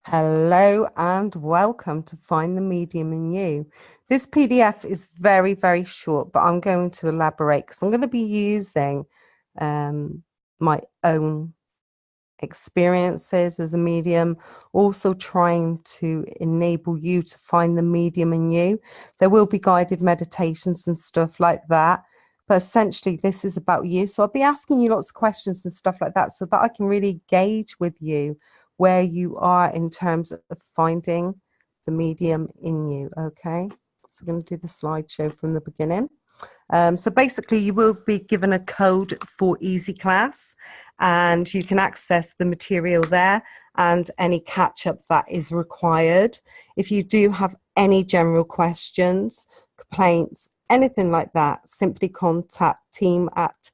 Hello and welcome to Find the Medium in You. This PDF is very, very short, but I'm going to elaborate because I'm going to be using my own experiences as a medium, also trying to enable you to find the medium in you. There will be guided meditations and stuff like that. But essentially, this is about you. So I'll be asking you lots of questions and stuff like that so that I can really gauge with you where you are in terms of finding the medium in you. Okay. So we're going to do the slideshow from the beginning. So basically, you will be given a code for Easy Class, and you can access the material there and any catch-up that is required. If you do have any general questions, complaints, anything like that, simply contact team at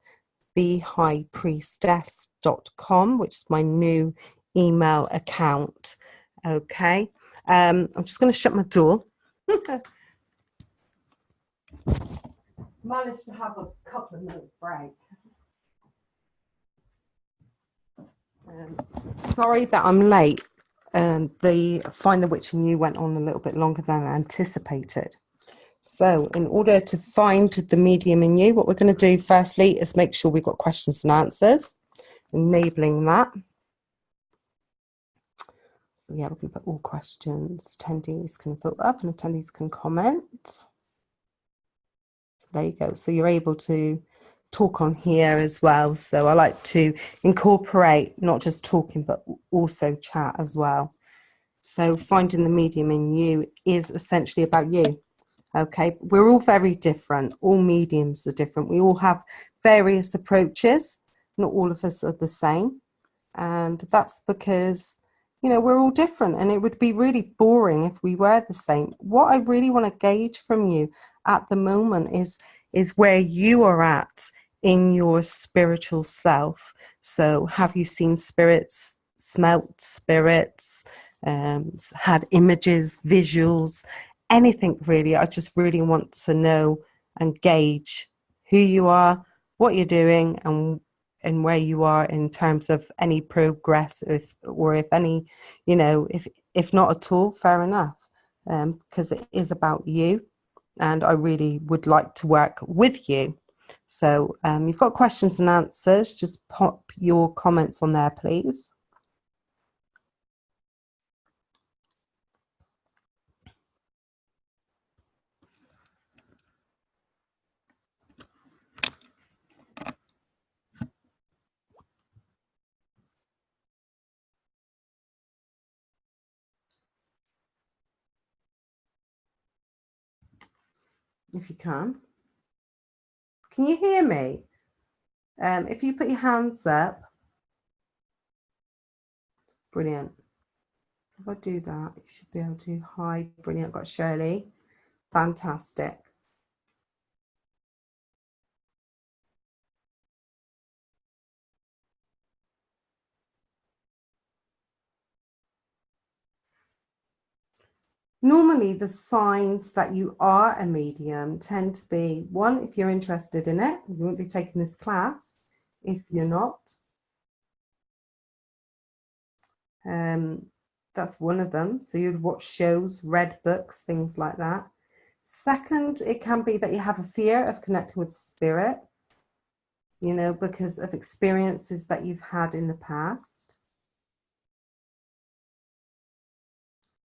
thehighpriestess.com, which is my new email account. Okay. I'm just going to shut my door. Managed to have a couple of minutes break. Sorry that I'm late. The Find the Witch in You went on a little bit longer than I anticipated. So in order to find the medium in you, what we're going to do firstly is make sure we've got questions and answers, enabling that. So yeah, we can put all questions. Attendees can fill up and attendees can comment. So there you go. So you're able to talk on here as well. So I like to incorporate not just talking, but also chat as well. So finding the medium in you is essentially about you. Okay, we're all very different. All mediums are different. We all have various approaches. Not all of us are the same. And that's because, you know, we're all different, and it would be really boring if we were the same. What I really want to gauge from you at the moment is where you are at in your spiritual self. So have you seen spirits, smelt spirits, had images, visuals, anything really? I just really want to know and gauge who you are, what you're doing, and where you are in terms of any progress, or if any, you know, if not at all, fair enough, because it is about you, and I really would like to work with you. So you've got questions and answers. Just pop your comments on there, please. If you can. Can you hear me? If you put your hands up, brilliant. If I do that, you should be able to. Hi, brilliant. I've got Shirley. Fantastic. Normally, the signs that you are a medium tend to be, one, if you're interested in it, you won't be taking this class if you're not. That's one of them. So you'd watch shows, read books, things like that. Second, it can be that you have a fear of connecting with spirit, you know, because of experiences that you've had in the past.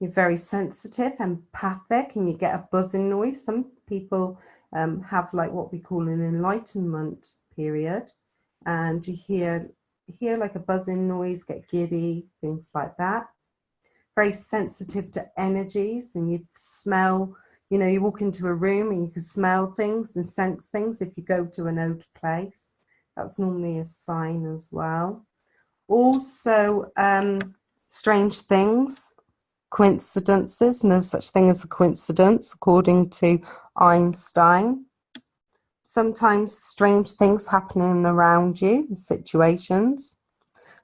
You're very sensitive, empathic, and you get a buzzing noise. Some people have like what we call an enlightenment period, and you hear like a buzzing noise, get giddy, things like that. Very sensitive to energies, and you smell, you know, you walk into a room and you can smell things and sense things if you go to an old place. That's normally a sign as well. Also, strange things, coincidences. No such thing as a coincidence, according to Einstein. Sometimes strange things happening around you, situations.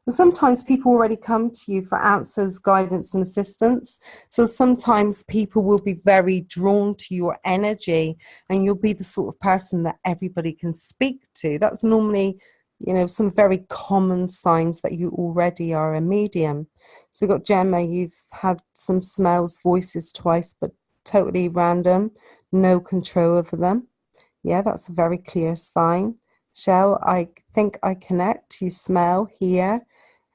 And sometimes people already come to you for answers, guidance, and assistance. So sometimes people will be very drawn to your energy, and you'll be the sort of person that everybody can speak to. That's normally you know, some very common signs that you already are a medium. So we've got Gemma, you've had some smells, voices twice, but totally random, no control over them. Yeah, that's a very clear sign. Shell, I think I connect. You smell, hear,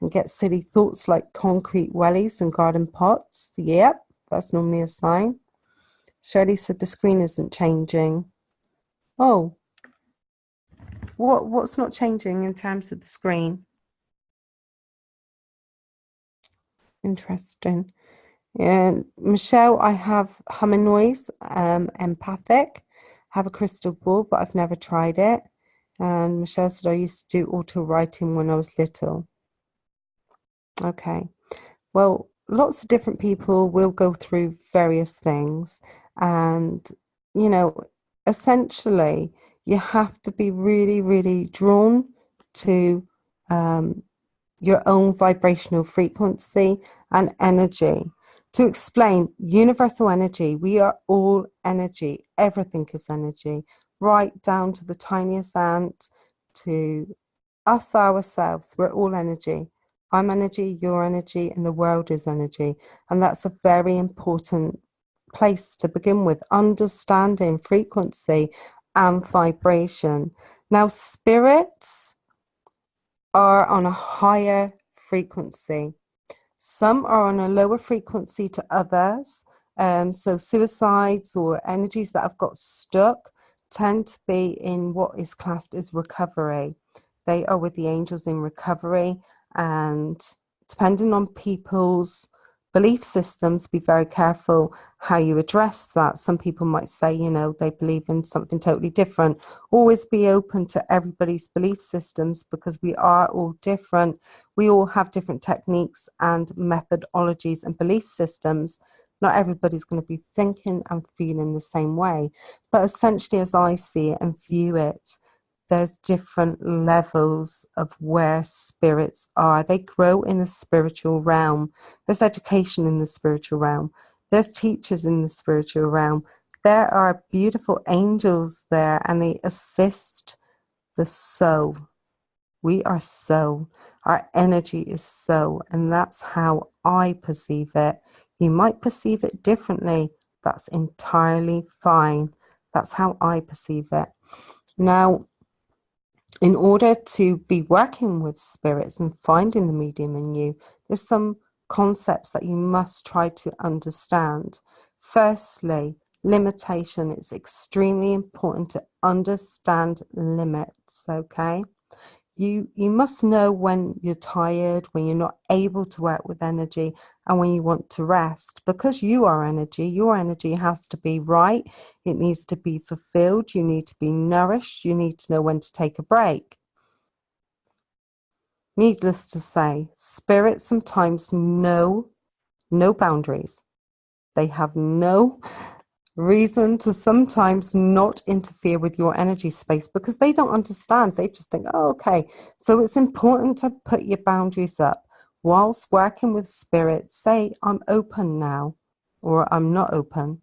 and get silly thoughts like concrete wellies and garden pots. Yep, that's normally a sign. Shirley said the screen isn't changing. Oh, what's not changing in terms of the screen? Interesting. And Michelle, I have humming noise, empathic, have a crystal ball, but I've never tried it. And Michelle said I used to do auto writing when I was little. Okay. Well, lots of different people will go through various things. And, you know, essentially, you have to be really, really drawn to your own vibrational frequency and energy. To explain universal energy, we are all energy. Everything is energy, right down to the tiniest ant, to us ourselves. We're all energy. I'm energy, you're energy, and the world is energy. And that's a very important place to begin with, understanding frequency and vibration. Now, spirits are on a higher frequency. Some are on a lower frequency to others. So suicides or energies that have got stuck tend to be in what is classed as recovery. They are with the angels in recovery, and depending on people's belief systems, be very careful how you address that. Some people might say, you know, they believe in something totally different. Always be open to everybody's belief systems, because we are all different. We all have different techniques and methodologies and belief systems. Not everybody's going to be thinking and feeling the same way. But essentially, as I see it and view it, there's different levels of where spirits are. They grow in the spiritual realm. There's education in the spiritual realm. There's teachers in the spiritual realm. There are beautiful angels there, and they assist the soul. We are soul. Our energy is soul, and that's how I perceive it. You might perceive it differently. That's entirely fine. That's how I perceive it. Now, in order to be working with spirits and finding the medium in you, there's some concepts that you must try to understand. Firstly, limitation. It's extremely important to understand limits, okay? You must know when you're tired, when you're not able to work with energy, and when you want to rest. Because you are energy, your energy has to be right. It needs to be fulfilled. You need to be nourished. You need to know when to take a break. Needless to say, spirits sometimes know no boundaries. They have no reason to sometimes not interfere with your energy space, because they don't understand. They just think, oh, okay. So it's important to put your boundaries up. Whilst working with spirits, say, I'm open now, or I'm not open.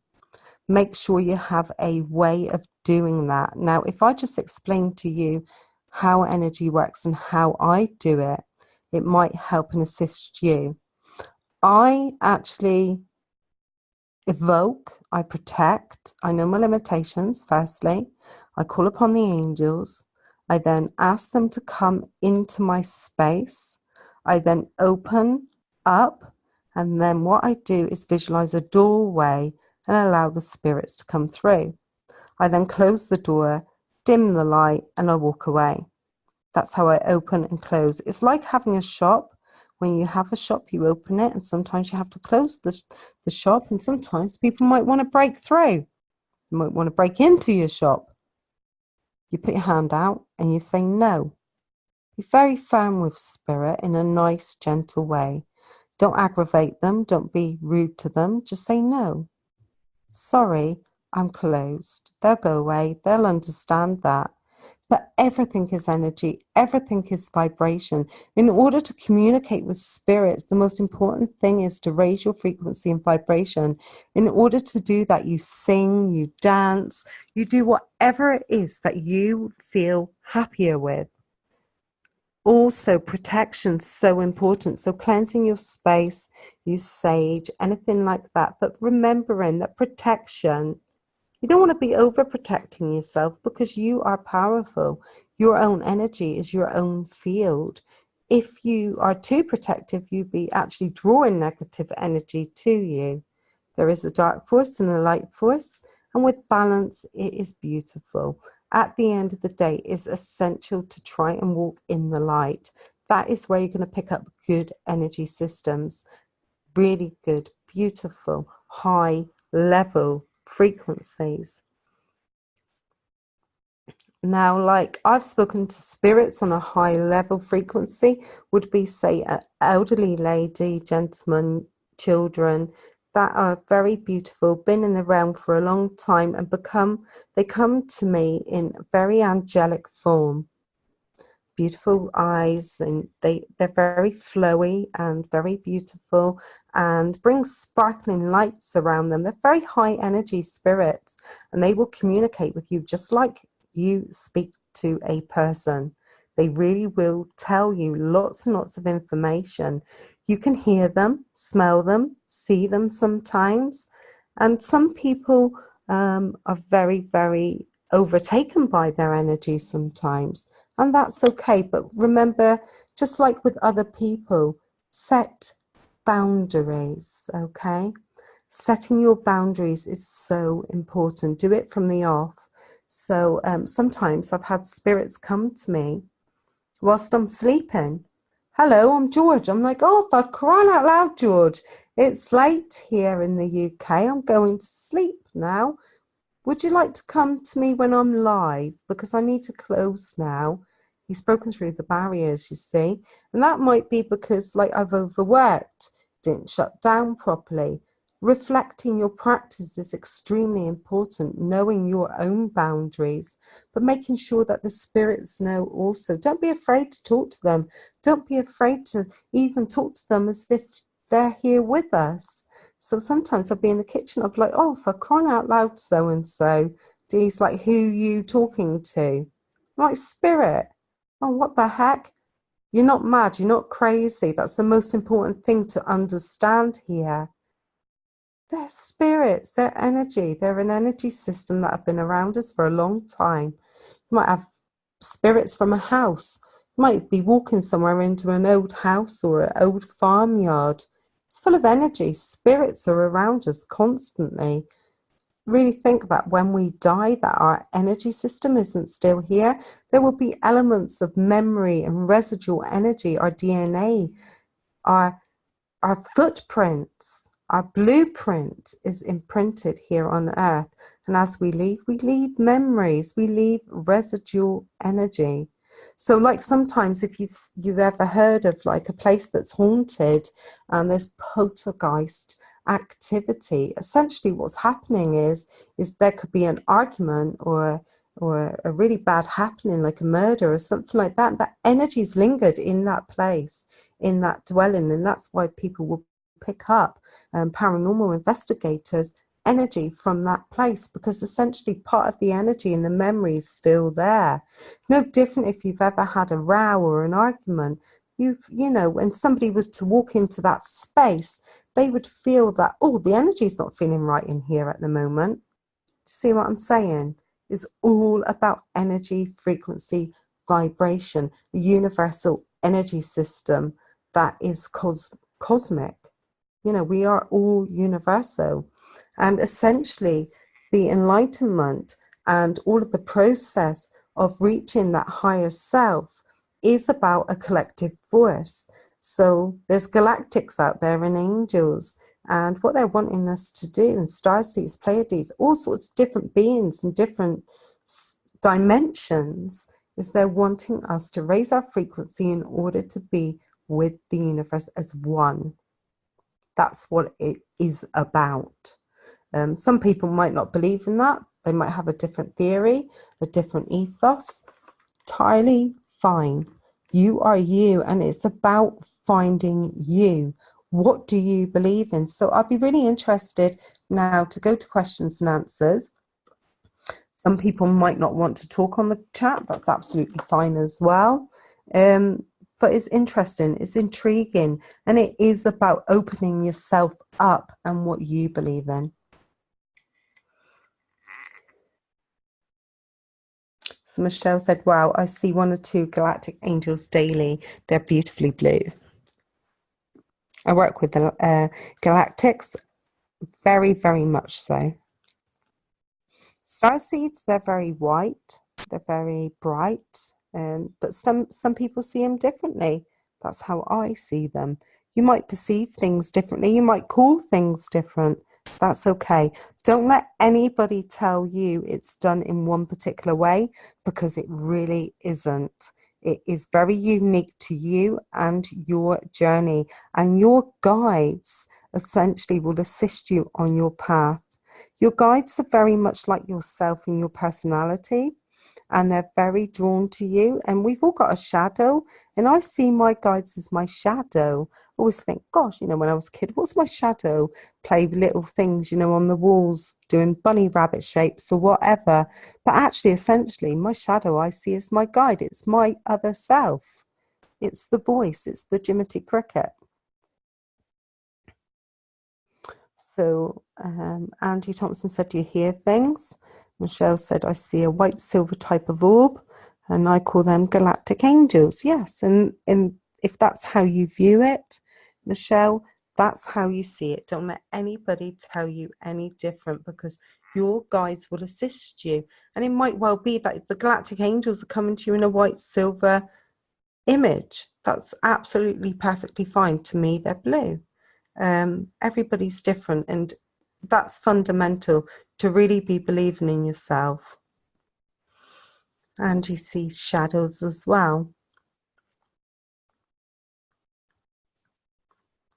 Make sure you have a way of doing that. Now, if I just explain to you how energy works and how I do it, it might help and assist you. I actually evoke, I protect, I know my limitations, firstly. I call upon the angels. I then ask them to come into my space. I then open up, and then what I do is visualize a doorway and allow the spirits to come through. I then close the door, dim the light, and I walk away. That's how I open and close. It's like having a shop. When you have a shop, you open it, and sometimes you have to close the shop, and sometimes people might want to break through. You might want to break into your shop. You put your hand out and you say no. Be very firm with spirit in a nice, gentle way. Don't aggravate them. Don't be rude to them. Just say no. Sorry, I'm closed. They'll go away. They'll understand that. But everything is energy, everything is vibration. In order to communicate with spirits, the most important thing is to raise your frequency and vibration. In order to do that, you sing, you dance, you do whatever it is that you feel happier with. also protection, so important. So cleansing your space, use sage, anything like that. But remembering that protection, you don't want to be overprotecting yourself because you are powerful. Your own energy is your own field. If you are too protective, you'd be actually drawing negative energy to you. There is a dark force and a light force, and with balance, it is beautiful. At the end of the day, it's essential to try and walk in the light. That is where you're going to pick up good energy systems, really good, beautiful, high level frequencies. Now, like I've spoken to spirits on a high level frequency, would be, say, an elderly lady, gentleman, children that are very beautiful, been in the realm for a long time, and they come to me in very angelic form. Beautiful eyes, and they're very flowy and very beautiful and bring sparkling lights around them. They're very high energy spirits, and they will communicate with you just like you speak to a person. They really will tell you lots and lots of information. You can hear them, smell them, see them sometimes, and some people are very, very overtaken by their energy sometimes, and that's okay. But remember, just like with other people, set boundaries, okay? Setting your boundaries is so important. Do it from the off. So sometimes I've had spirits come to me whilst I'm sleeping. Hello, I'm George. I'm like, oh, for crying out loud, George, it's late here in the UK. I'm going to sleep now. Would you like to come to me when I'm live? Because I need to close now. He's broken through the barriers, you see. And that might be because, like, I've overworked, didn't shut down properly. Reflecting your practice is extremely important, knowing your own boundaries, but making sure that the spirits know also. Don't be afraid to talk to them. Don't be afraid to even talk to them as if they're here with us. So sometimes I'll be in the kitchen, I'll be like, oh, for crying out loud, so-and-so. He's like, who you talking to? I'm like, spirit. Oh, what the heck? You're not mad, you're not crazy. That's the most important thing to understand here. They're spirits, they're energy. They're an energy system that have been around us for a long time. You might have spirits from a house. You might be walking somewhere into an old house or an old farmyard. It's full of energy. Spirits are around us constantly. Really think that when we die, that our energy system isn't still here. There will be elements of memory and residual energy, our DNA, our footprints, our blueprint is imprinted here on earth. And as we leave memories, we leave residual energy. So like sometimes if you've ever heard of like a place that's haunted and there's poltergeist activity, essentially what's happening is there could be an argument or a really bad happening, like a murder or something like that. That energy's lingered in that place, in that dwelling, and that's why people will pick up paranormal investigators energy from that place, because essentially part of the energy and the memory is still there. No different if you've ever had a row or an argument. You know, when somebody was to walk into that space, they would feel that, oh, the energy's not feeling right in here at the moment. Do you see what I'm saying? It's all about energy, frequency, vibration, the universal energy system that is cosmic. You know, we are all universal. And essentially, the enlightenment and all of the process of reaching that higher self is about a collective force. So there's galactics out there and angels, and what they're wanting us to do, and starseeds, Pleiades, all sorts of different beings and different dimensions, is they're wanting us to raise our frequency in order to be with the universe as one. That's what it is about. Some people might not believe in that. They might have a different theory, a different ethos. Entirely fine. You are you, and it's about finding you. What do you believe in? So I'd be really interested now to go to questions and answers. Some people might not want to talk on the chat. That's absolutely fine as well. but it's interesting, it's intriguing, and it is about opening yourself up and what you believe in. So Michelle said, wow, I see one or two galactic angels daily. They're beautifully blue. I work with the galactics very, very much so. Star seeds, they're very white, they're very bright, but some people see them differently. That's how I see them. You might perceive things differently, you might call things different. That's okay. Don't let anybody tell you it's done in one particular way, because it really isn't. It is very unique to you and your journey, and your guides essentially will assist you on your path. Your guides are very much like yourself in your personality, and they're very drawn to you. And we've all got a shadow, and I see my guides as my shadow. I always think, gosh, when I was a kid, what's my shadow? Play with little things, on the walls, doing bunny rabbit shapes or whatever. But actually, essentially, my shadow I see as my guide. It's my other self. It's the voice. It's the Jiminy Cricket. So Angie Thompson said, do you hear things? Michelle said, I see a white silver type of orb, and I call them galactic angels. Yes, and if that's how you view it, Michelle, that's how you see it. Don't let anybody tell you any different, because your guides will assist you. And it might well be that the galactic angels are coming to you in a white silver image. That's absolutely perfectly fine. To me, they're blue. Everybody's different, and that's fundamental, to really be believing in yourself. And you see shadows as well.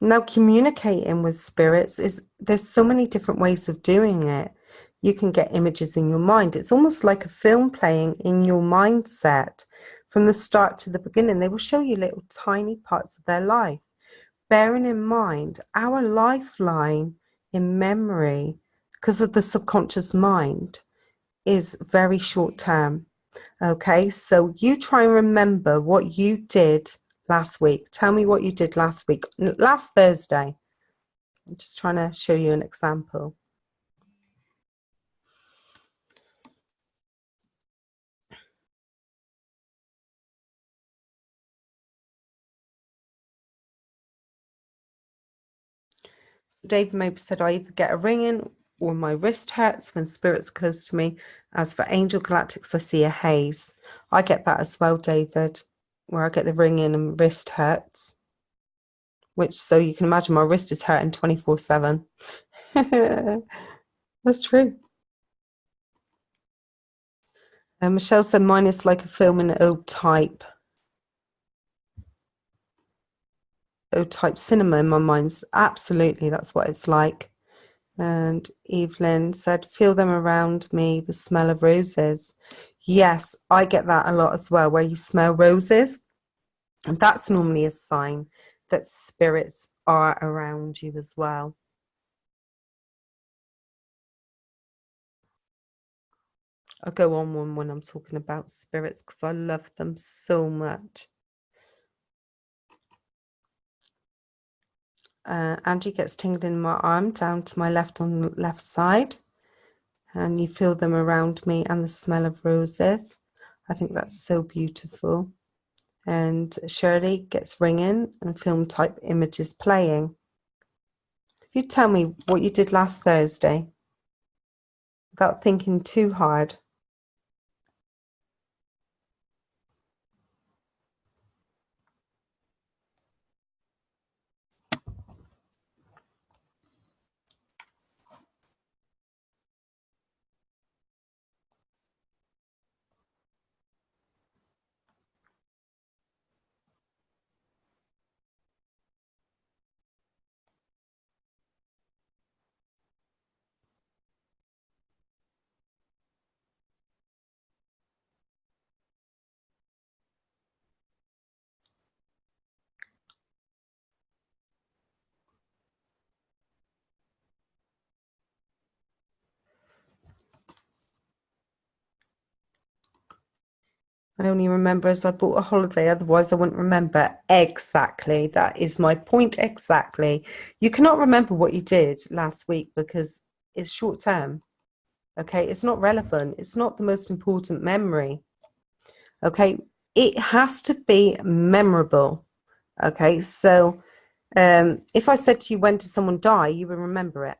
Now, communicating with spirits there's so many different ways of doing it. You can get images in your mind. It's almost like a film playing in your mindset. From the start to the beginning, they will show you little tiny parts of their life. Bearing in mind, our lifeline in memory, because of the subconscious mind, is very short term. Okay, so you try and remember what you did last week. Tell me what you did last week, last Thursday. I'm just trying to show you an example. Dave Mope said, I either get a ringing or my wrist hurts when spirits are close to me. As for angel galactics, I see a haze. I get that as well, David, where I get the ringing and wrist hurts. Which, so you can imagine my wrist is hurting 24/7. That's true. Michelle said mine is like a film in old type cinema in my mind. Absolutely, that's what it's like. And Evelyn said, feel them around me, the smell of roses. Yes, I get that a lot as well, where you smell roses. And that's normally a sign that spirits are around you as well. I go on one when I'm talking about spirits because I love them so much. Angie gets tingling in my arm down to my left on the left side, and you feel them around me and the smell of roses. I think that's so beautiful. And Shirley gets ringing and film type images playing. If you tell me what you did last Thursday without thinking too hard. I only remember as I bought a holiday, otherwise I wouldn't remember exactly. That is my point exactly. You cannot remember what you did last week because it's short term. Okay, it's not relevant. It's not the most important memory. Okay, it has to be memorable. Okay, so if I said to you, when did someone die, you would remember it.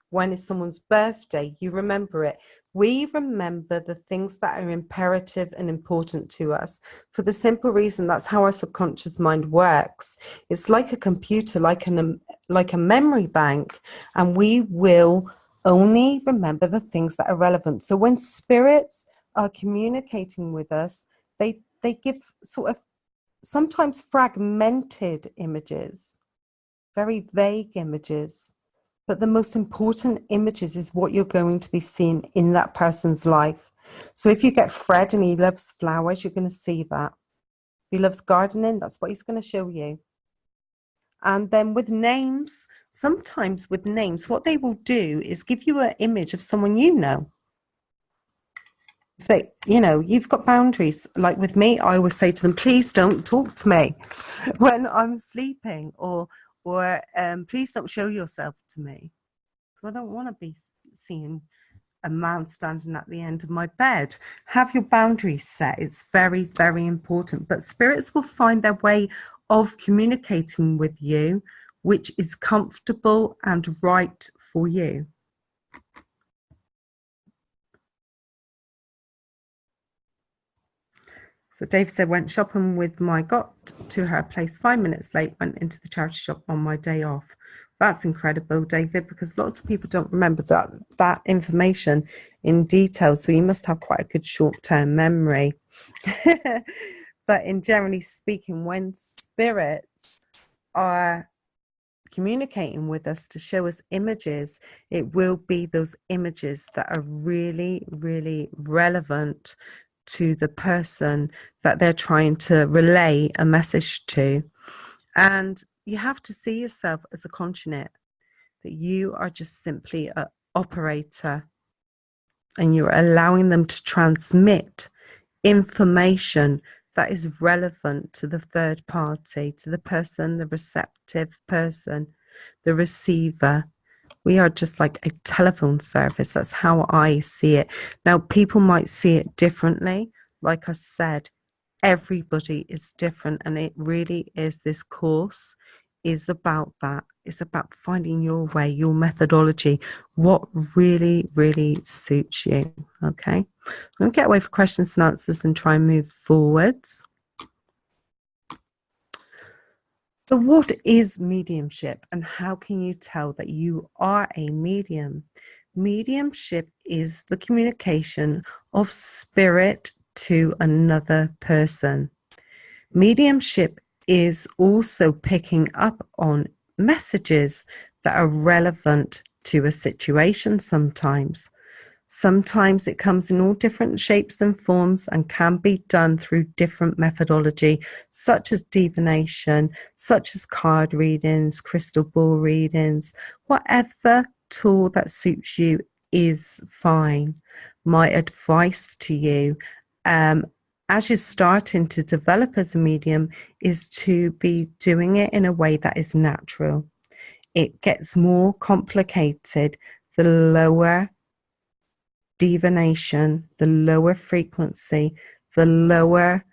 When is someone's birthday, you remember it. We remember the things that are imperative and important to us for the simple reason that's how our subconscious mind works. It's like a computer, like a memory bank, and we will only remember the things that are relevant. So when spirits are communicating with us, they give sort of sometimes fragmented images, very vague images. But the most important images is what you're going to be seeing in that person's life. So if you get Fred and he loves flowers, you're going to see that. If he loves gardening, that's what he's going to show you. And then with names, sometimes with names, what they will do is give you an image of someone you know. If they, you've got boundaries. Like with me, I always say to them, please don't talk to me when I'm sleeping, or please don't show yourself to me. I don't want to be seeing a man standing at the end of my bed. Have your boundaries set. It's very, very important. But spirits will find their way of communicating with you, which is comfortable and right for you. So Dave said, went shopping with got to her place 5 minutes late, went into the charity shop on my day off. That's incredible, David, because lots of people don't remember that information in detail. So you must have quite a good short-term memory. But in generally speaking, when spirits are communicating with us to show us images, it will be those images that are really, really relevant to the person that they're trying to relay a message to. And you have to see yourself as a conduit, that you are just simply an operator and you're allowing them to transmit information that is relevant to the third party, to the person, the receptive person, the receiver. We are just like a telephone service. That's how I see it. Now, people might see it differently. Like I said, everybody is different, and it really is, this course is about that. It's about finding your way, your methodology, what really, really suits you. Okay. I'm going to get away from questions and answers and try and move forwards. So what is mediumship, and how can you tell that you are a medium? Mediumship is the communication of spirit to another person. Mediumship is also picking up on messages that are relevant to a situation sometimes. Sometimes it comes in all different shapes and forms and can be done through different methodology, such as divination, such as card readings, crystal ball readings. Whatever tool that suits you is fine. My advice to you, as you're starting to develop as a medium, is to be doing it in a way that is natural. It gets more complicated the lower divination, the lower frequency, the lower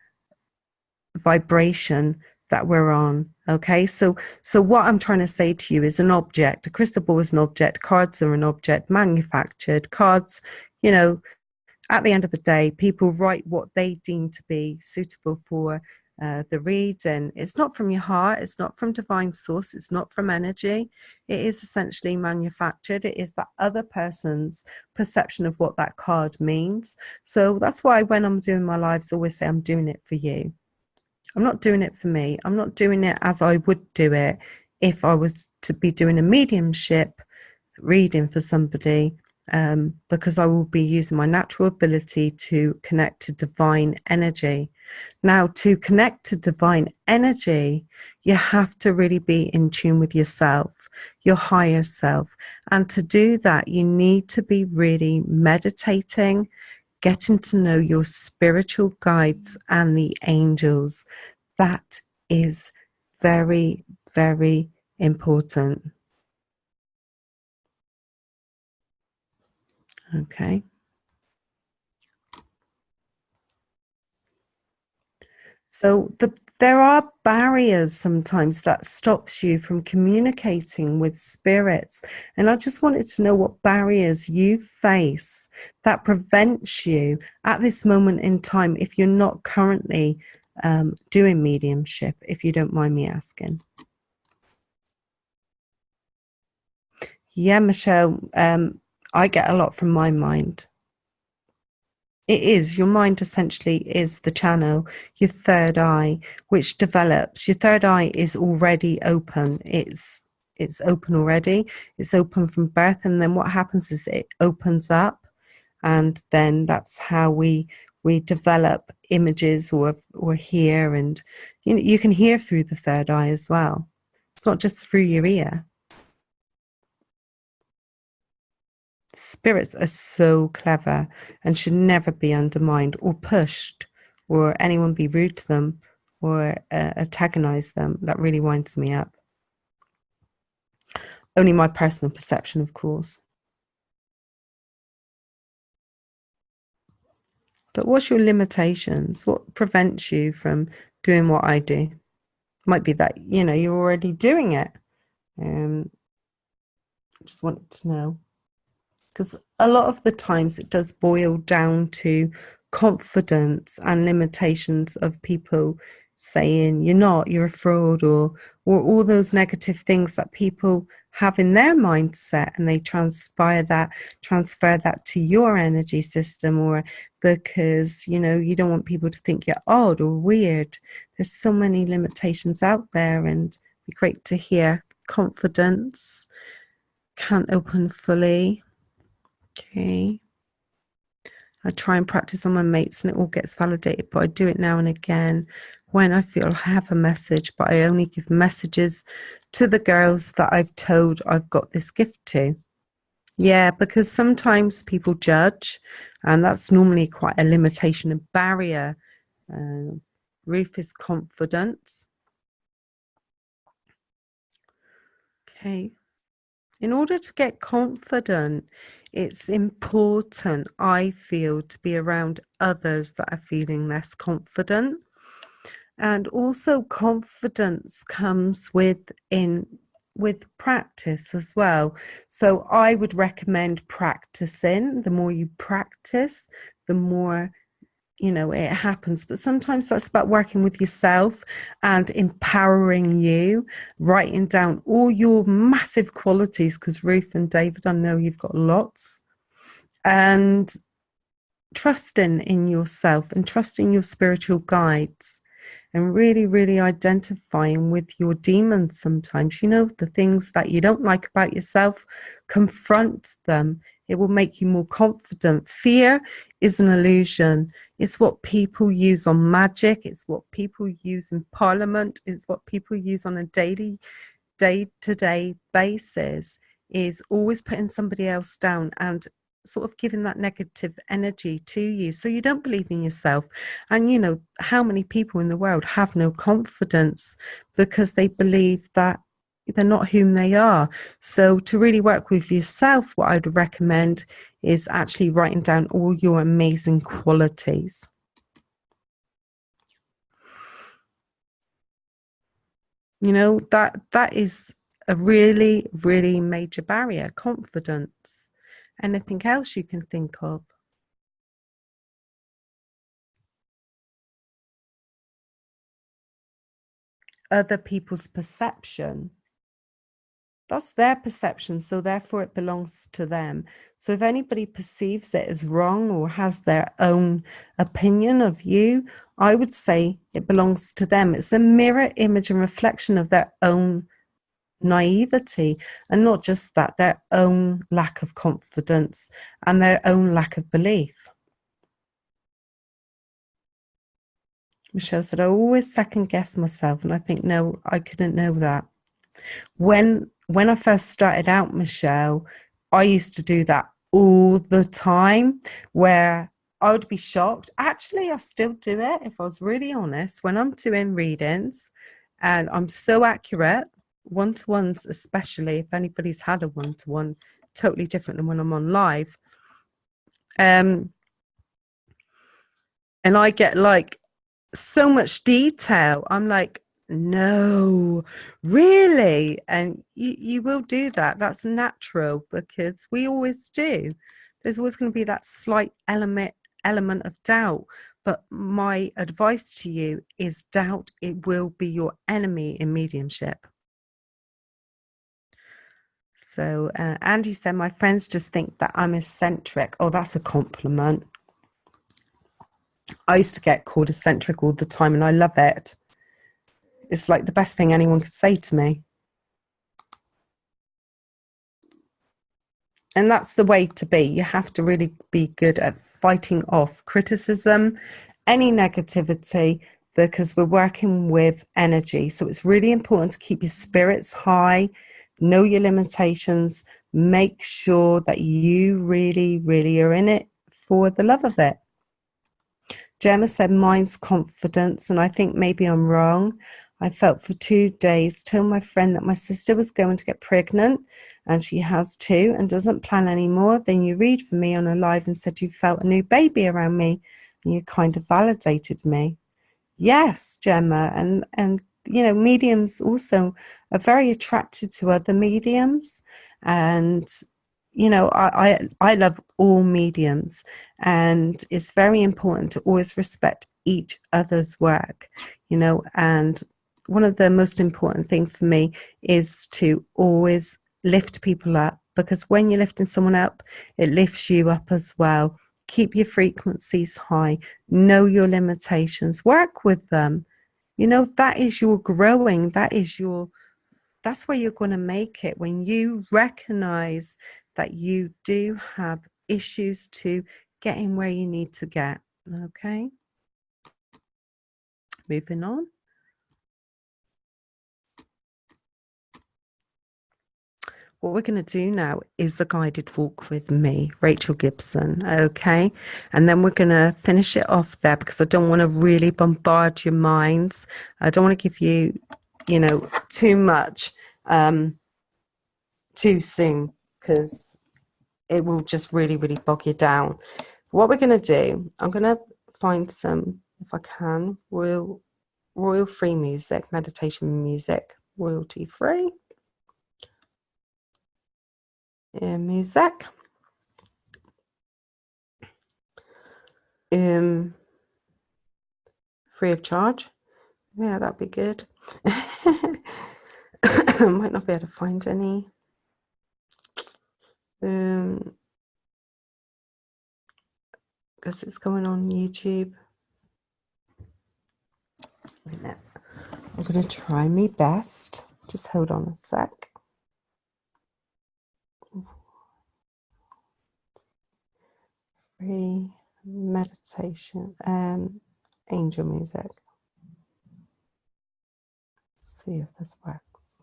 vibration that we're on. Okay, so what I'm trying to say to you is, an object, a crystal ball is an object, cards are an object, manufactured cards, at the end of the day, people write what they deem to be suitable for the reading. It's not from your heart, it's not from divine source, it's not from energy. It is essentially manufactured. It is that other person's perception of what that card means. So that's why when I'm doing my lives, I always say I'm doing it for you. I'm not doing it for me. I'm not doing it as I would do it if I was to be doing a mediumship reading for somebody. Because I will be using my natural ability to connect to divine energy. Now, to connect to divine energy, you have to really be in tune with yourself, your higher self. And to do that, you need to be really meditating. getting to know your spiritual guides and the angels. That is very, very important. Okay. So there are barriers sometimes that stops you from communicating with spirits. And I just wanted to know what barriers you face that prevents you at this moment in time if you're not currently doing mediumship, if you don't mind me asking. Yeah, Michelle, I get a lot from my mind. It is. Your mind essentially is the channel, your third eye, which develops. Your third eye is already open. It's open already. It's open from birth. And then what happens is it opens up, and then that's how we develop images or hear, and you can hear through the third eye as well. It's not just through your ear. Spirits are so clever and should never be undermined or pushed, or anyone be rude to them or antagonize them. That really winds me up. Only my personal perception, of course. But what's your limitations? What prevents you from doing what I do? Might be that, you're already doing it. Just wanted to know. Because a lot of the times it does boil down to confidence and limitations of people saying you're a fraud, or all those negative things that people have in their mindset, and they transfer that to your energy system, or because you don't want people to think you're odd or weird. There's so many limitations out there, and it'd be great to hear confidence can't open fully. Okay. I try and practice on my mates and it all gets validated, but I do it now and again when I feel I have a message, but I only give messages to the girls that I've told I've got this gift to. Yeah, because sometimes people judge, and that's normally quite a limitation, a barrier. Ruth is confidence. Okay. In order to get confident, it's important, I feel, to be around others that are feeling less confident. And also confidence comes with practice as well. So I would recommend practicing. The more you practice, the more it happens. But sometimes that's about working with yourself and empowering you, writing down all your massive qualities, because Ruth and David, I know you've got lots, and trusting in yourself and trusting your spiritual guides, and really, really identifying with your demons sometimes. The things that you don't like about yourself, confront them. It will make you more confident. Fear is an illusion. It's what people use on magic. It's what people use in parliament. It's what people use on a daily, day-to-day basis, is always putting somebody else down and sort of giving that negative energy to you, so you don't believe in yourself. And how many people in the world have no confidence because they believe that they're not whom they are. So to really work with yourself, what I'd recommend is actually writing down all your amazing qualities. That is a really, really major barrier. Confidence. Anything else you can think of? Other people's perception. That's their perception, so therefore it belongs to them. So if anybody perceives it as wrong or has their own opinion of you, I would say it belongs to them. It's a mirror image and reflection of their own naivety, and not just that, their own lack of confidence and their own lack of belief. Michelle said, I always second guess myself, and I think, no, I couldn't know that. When I first started out, Michelle, I used to do that all the time, where I would be shocked. Actually, I still do it, if I was really honest, when I'm doing readings, and I'm so accurate, one-to-ones especially, if anybody's had a one-to-one, totally different than when I'm on live. And I get like so much detail. I'm like, no, really? And you will do that. That's natural, because we always do. There's always going to be that slight element of doubt. But my advice to you is, doubt, it will be your enemy in mediumship. So Andy said, my friends just think that I'm eccentric. Oh, that's a compliment. I used to get called eccentric all the time, and I love it. It's like the best thing anyone could say to me. And that's the way to be. You have to really be good at fighting off criticism, any negativity, because we're working with energy. So it's really important to keep your spirits high, know your limitations, make sure that you really, really are in it for the love of it. Gemma said, mine's confidence, and I think maybe I'm wrong. I felt for 2 days, told my friend that my sister was going to get pregnant, and she has too, and doesn't plan anymore. Then you read for me on a live and said you felt a new baby around me, and you kind of validated me. Yes, Gemma, and you know, mediums also are very attracted to other mediums, and you know, I love all mediums, and it's very important to always respect each other's work, you know. And one of the most important things for me is to always lift people up, because when you're lifting someone up, it lifts you up as well. Keep your frequencies high, know your limitations, work with them. You know, that is your growing, that's where you're going to make it, when you recognize that you do have issues to getting where you need to get. Okay, moving on. What we're going to do now is a guided walk with me, Rachel Gibson, okay? And then we're going to finish it off there, because I don't want to really bombard your minds. I don't want to give you, you know, too much too soon, because it will just really, really bog you down. What we're going to do, I'm going to find some, if I can, royal-free music, meditation music, royalty-free music. Free of charge. Yeah, that'd be good. Might not be able to find any. Because it's going on YouTube. Wait a minute. I'm going to try my best. Just hold on a sec. Free meditation, angel music. Let's see if this works.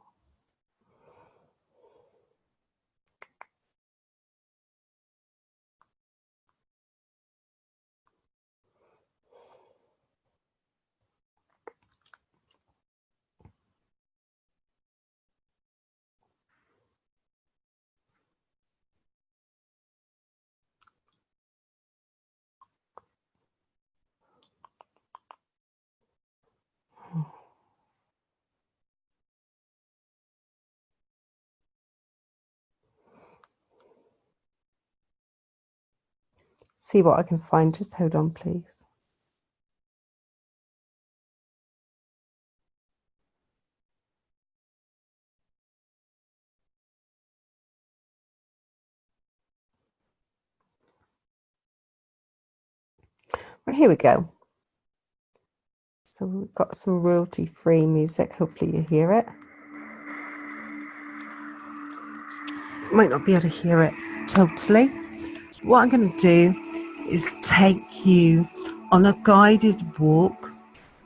See what I can find. Just hold on, please. Right, here we go. So we've got some royalty-free music. Hopefully you hear it. Might not be able to hear it totally. What I'm going to do is take you on a guided walk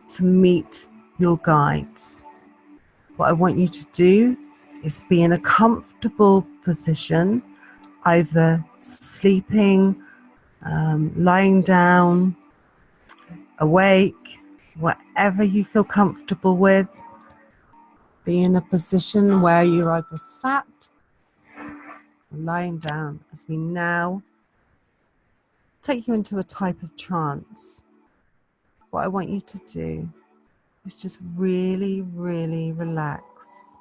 to meet your guides. What I want you to do is be in a comfortable position, either sleeping lying down, awake, whatever you feel comfortable with. Be in a position where you're either sat or lying down, as we now take you into a type of trance. What I want you to do is just really, really relax.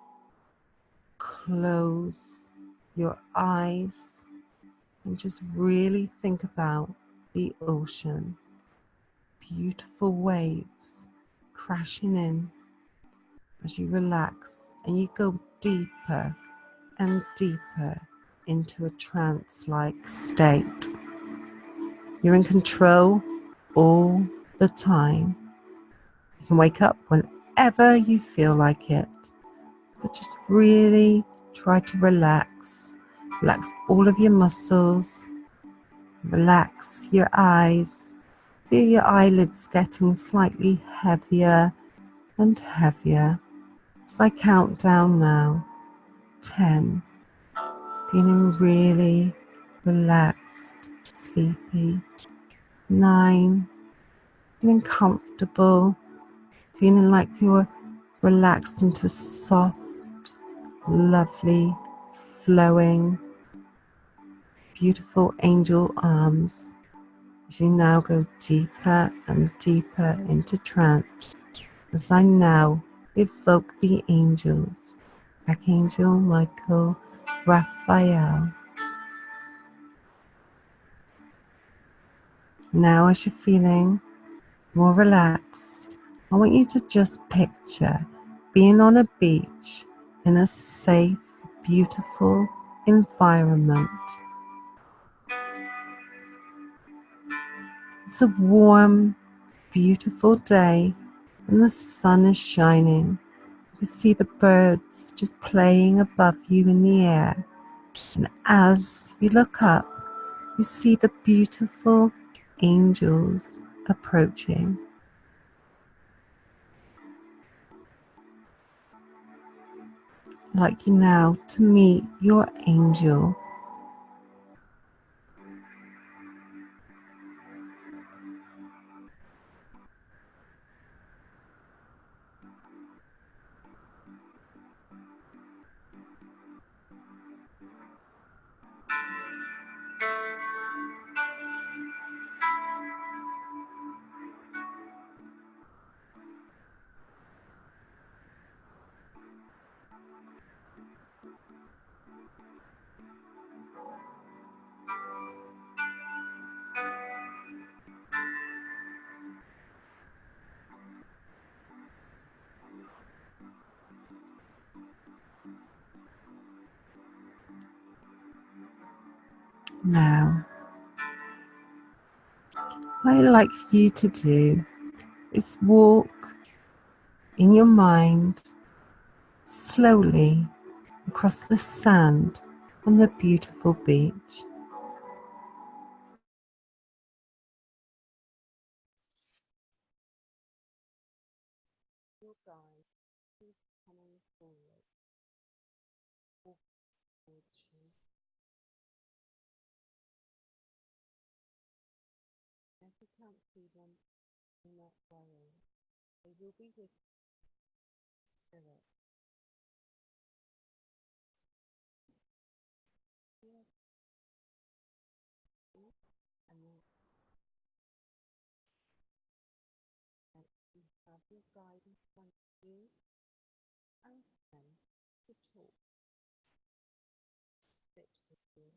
Close your eyes and just really think about the ocean. Beautiful waves crashing in as you relax and you go deeper and deeper into a trance-like state. You're in control all the time. You can wake up whenever you feel like it, but just really try to relax. Relax all of your muscles. Relax your eyes. Feel your eyelids getting slightly heavier and heavier. As I count down now, 10, feeling really relaxed, sleepy. 9, feeling comfortable, feeling like you're relaxed into a soft, lovely, flowing, beautiful angel arms. As you now go deeper and deeper into trance, as I now evoke the angels, Archangel Michael, Raphael. Now as you're feeling more relaxed, I want you to just picture being on a beach in a safe, beautiful environment. It's a warm, beautiful day and the sun is shining. You can see the birds just playing above you in the air. And as you look up, you see the beautiful angels approaching. I'd like you now to meet your angel. Now, what I'd like you to do is walk in your mind slowly across the sand on the beautiful beach. Your guide is coming forward, walk towards you. If you can't see them, do not worry. They will be with spirit. Yes, and then you have your guide in front of you. Ask them to talk, sit with you.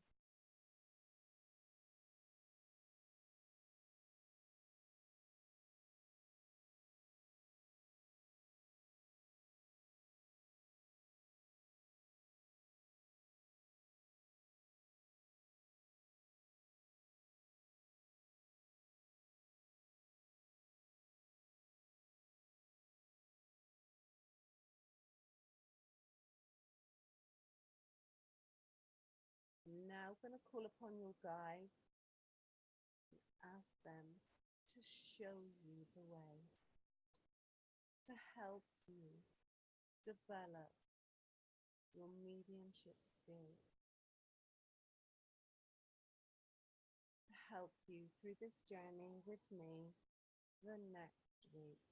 I'm now going to call upon your guide and ask them to show you the way, to help you develop your mediumship skills, to help you through this journey with me the next week.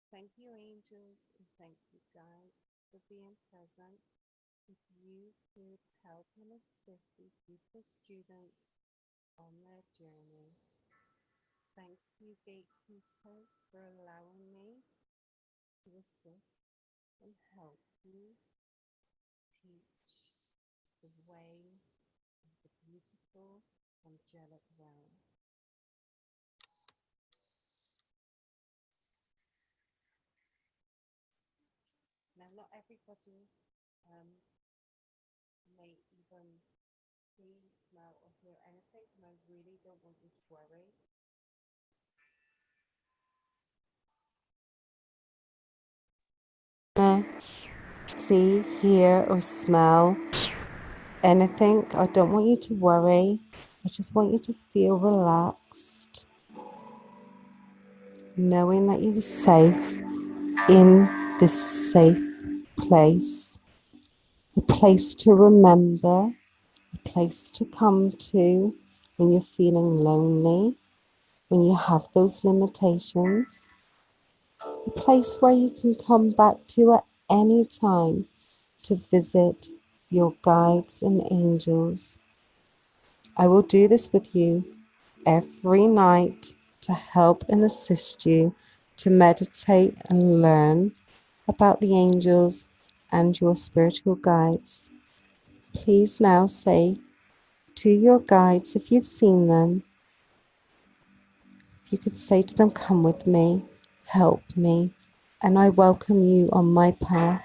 Thank you, angels, and thank you, guides, for being present. If you could help and assist these beautiful students on their journey. Thank you, gatekeepers, for allowing me to assist and help you teach the way of the beautiful angelic realm. Now, not everybody may even see, smell, or hear anything, and I really don't want you to worry. See, hear, or smell anything, I don't want you to worry. I just want you to feel relaxed, knowing that you're safe in this safe place, a place to remember, a place to come to when you're feeling lonely, when you have those limitations, a place where you can come back to at any time to visit your guides and angels. I will do this with you every night to help and assist you to meditate and learn about the angels and your spiritual guides. Please now say to your guides, if you've seen them, you could say to them, come with me, help me, and I welcome you on my path.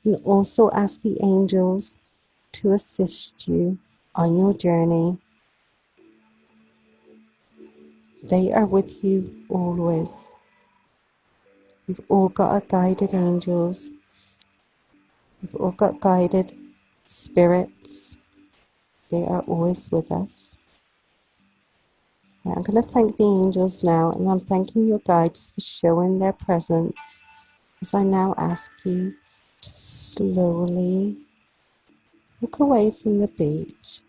And also ask the angels to assist you on your journey. They are with you always. We've all got our guided angels. We've all got guided spirits. They are always with us. Right, I'm going to thank the angels now, and I'm thanking your guides for showing their presence as I now ask you to slowly look away from the beach.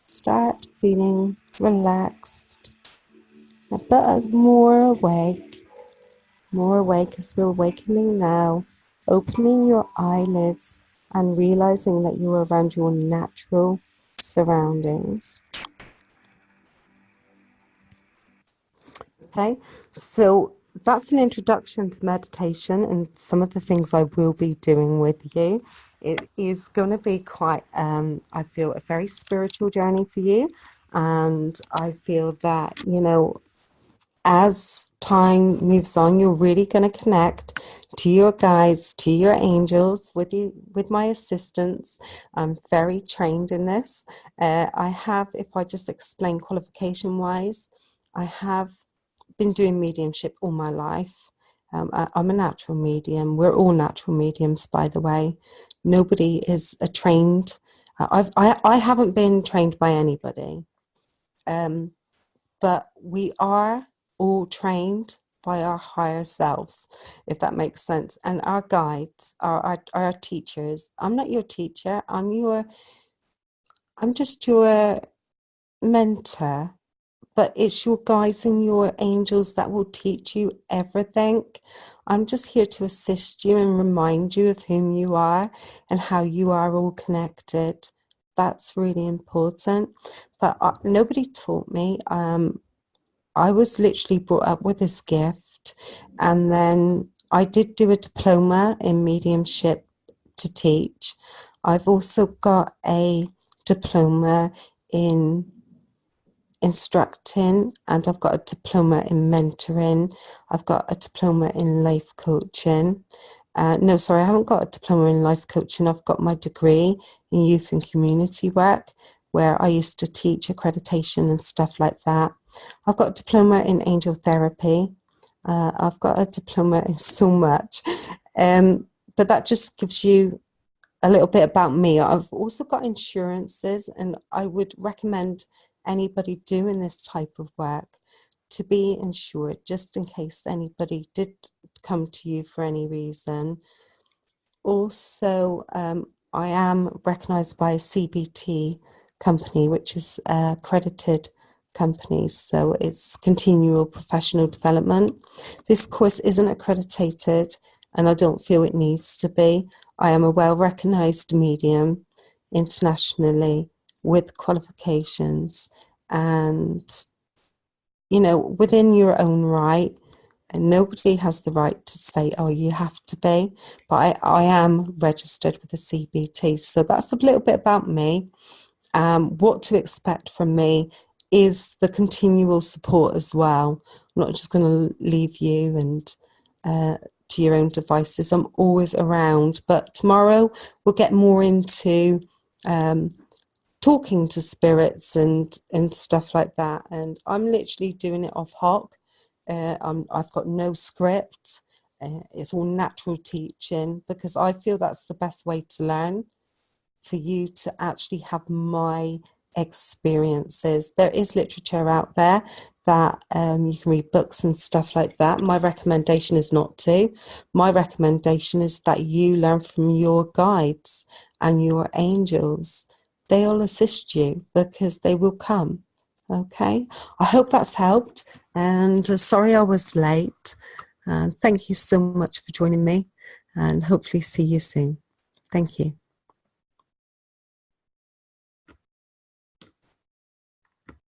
Start feeling relaxed, but more awake as we're awakening now, opening your eyelids and realizing that you're around your natural surroundings. Okay, so that's an introduction to meditation and some of the things I will be doing with you. It is going to be quite, I feel, a very spiritual journey for you. And I feel that, as time moves on, you're really going to connect to your guides, to your angels, with my assistance. I'm very trained in this. I have, if I just explain qualification-wise, I have been doing mediumship all my life. I'm a natural medium. We're all natural mediums, by the way. Nobody is a trained. I haven't been trained by anybody, but we are all trained by our higher selves, if that makes sense. And our guides are our teachers. I'm not your teacher. I'm just your mentor. But it's your guides and your angels that will teach you everything. I'm just here to assist you and remind you of whom you are and how you are all connected. That's really important. But nobody taught me. I was literally brought up with this gift. And then I did do a diploma in mediumship to teach. I've also got a diploma in instructing, and I've got a diploma in mentoring. I've got a diploma in life coaching. No, sorry, I haven't got a diploma in life coaching. I've got my degree in youth and community work, where I used to teach accreditation and stuff like that. I've got a diploma in angel therapy. I've got a diploma in so much. But that just gives you a little bit about me. I've also got insurances, and I would recommend anybody doing this type of work to be insured, just in case anybody did come to you for any reason. Also, I am recognized by a CBT company, which is accredited company. So it's continual professional development. This course isn't accredited, and I don't feel it needs to be. I am a well-recognised medium internationally with qualifications, and within your own right, and nobody has the right to say, oh, you have to be, but I am registered with the CBT. So that's a little bit about me. What to expect from me is the continual support as well. I'm not just going to leave you and to your own devices. I'm always around, but tomorrow we'll get more into talking to spirits and stuff like that. And I'm literally doing it off hoc. I've got no script. It's all natural teaching, because I feel that's the best way to learn, for you to actually have my experiences. There is literature out there that you can read books and stuff like that. My recommendation is not to. My recommendation is that you learn from your guides and your angels. They'll assist you, because they will come. Okay, I hope that's helped, and sorry I was late, and thank you so much for joining me, and hopefully see you soon. Thank you.